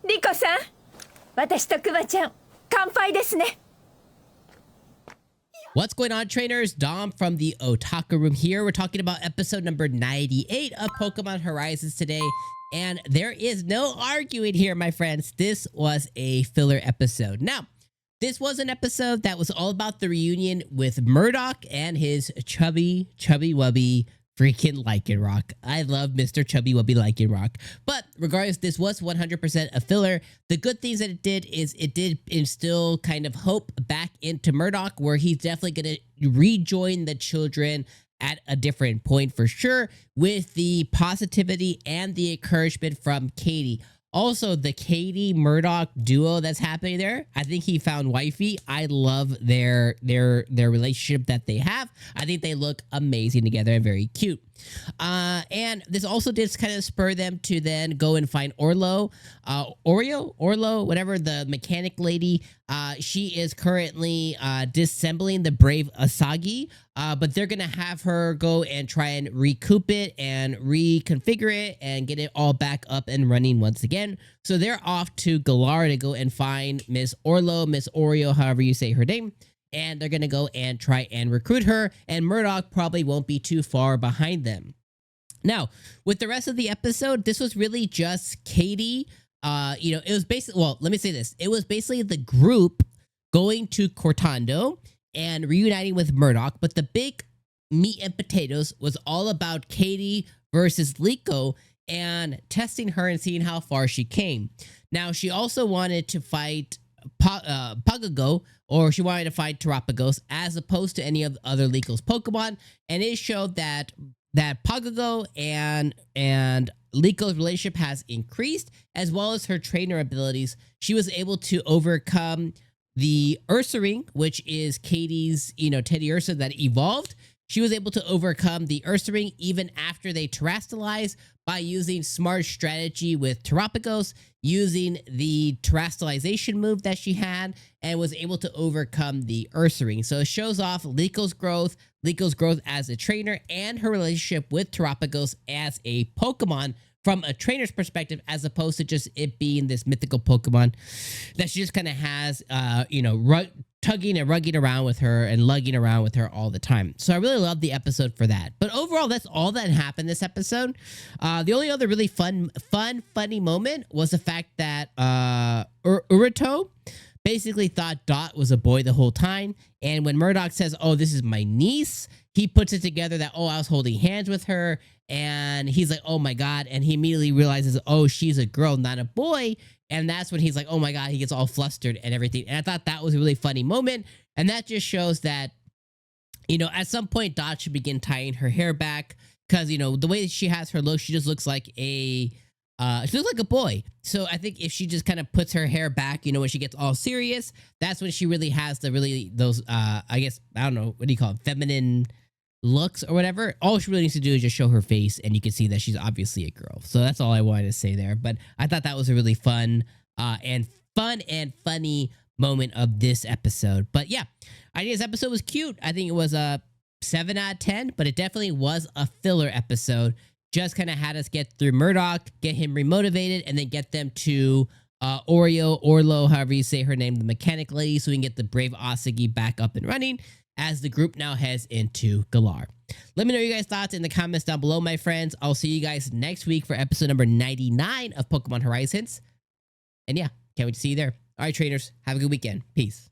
リコさん、私とクマちゃん、乾杯ですね。 What's going on, trainers? Dom from the Otaku room here. We're talking about episode number 98 of Pokemon Horizons today. And there is no arguing here, my friends. This was a filler episode. Now, this was an episode that was all about the reunion with Murdoch and his chubby wubby freaking Lycanroc. I love Mr. Chubby Wubby Lycanroc. But regardless, this was 100% a filler. The good things that it did is it did instill kind of hope back into Murdoch, where he's definitely going to rejoin the children at a different point for sure, with the positivity and the encouragement from Katy. Also, the Katy Murdoch duo that's happening there, I think he found wifey. I love their relationship that they have. I think they look amazing together and very cute. And this also did kind of spur them to then go and find Orlo, whatever, the mechanic lady. She is currently disassembling the brave Asagi, but they're gonna have her go and try and recoup it and reconfigure it and get it all back up and running once again. So they're off to Galar to go and find Miss Orlo, Miss Oreo, however you say her name. And they're going to go and try and recruit her, and Murdoch probably won't be too far behind them. Now, with the rest of the episode, this was really just Katy. It was basically, well, let me say this. It was basically the group going to Cortondo and reuniting with Murdoch, but the big meat and potatoes was all about Katy versus Liko and testing her and seeing how far she came. Now, she also wanted to fight Pagago, or she wanted to fight Terapagos, as opposed to any of the other Liko's Pokemon, and it showed that Pagago and Liko's relationship has increased, as well as her trainer abilities. She was able to overcome the Ursaring, which is Katy's, Teddy Ursa that evolved. She was able to overcome the Ursaring even after they terrestrialized by using smart strategy with Terapagos, using the terrestrialization move that she had, and was able to overcome the Ursaring. So it shows off Liko's growth as a trainer, and her relationship with Terapagos as a Pokemon from a trainer's perspective, as opposed to just it being this mythical Pokemon that she just kind of has, tugging and rugging around with her and lugging around with her all the time. So I really love the episode for that. But overall, that's all that happened this episode. The only other really funny moment was the fact that Urito basically thought Dot was a boy the whole time. And when Murdoch says, "Oh, this is my niece," he puts it together that, "Oh, I was holding hands with her." And he's like, "Oh my God." And he immediately realizes, "Oh, she's a girl, not a boy." And that's when he's like, "Oh my God," he gets all flustered and everything. And I thought that was a really funny moment. And that just shows that, at some point, Dot should begin tying her hair back. Because, the way she has her look, she just looks like she looks like a boy. So I think if she just kind of puts her hair back, when she gets all serious, that's when she really has those, I guess, I don't know, what do you call it, feminine looks or whatever. All she really needs to do is just show her face, and you can see that she's obviously a girl. So that's all I wanted to say there. But I thought that was a really fun and funny moment of this episode. But yeah, I think this episode was cute. I think it was a 7 out of 10, but it definitely was a filler episode. Just kind of had us get through Murdoch, get him remotivated, and then get them to Orlo, however you say her name, the mechanic lady, so we can get the brave Asagi back up and running as the group now heads into Galar. Let me know your guys' thoughts in the comments down below, my friends. I'll see you guys next week for episode number 99 of Pokemon Horizons. And yeah, can't wait to see you there. All right, trainers, have a good weekend. Peace.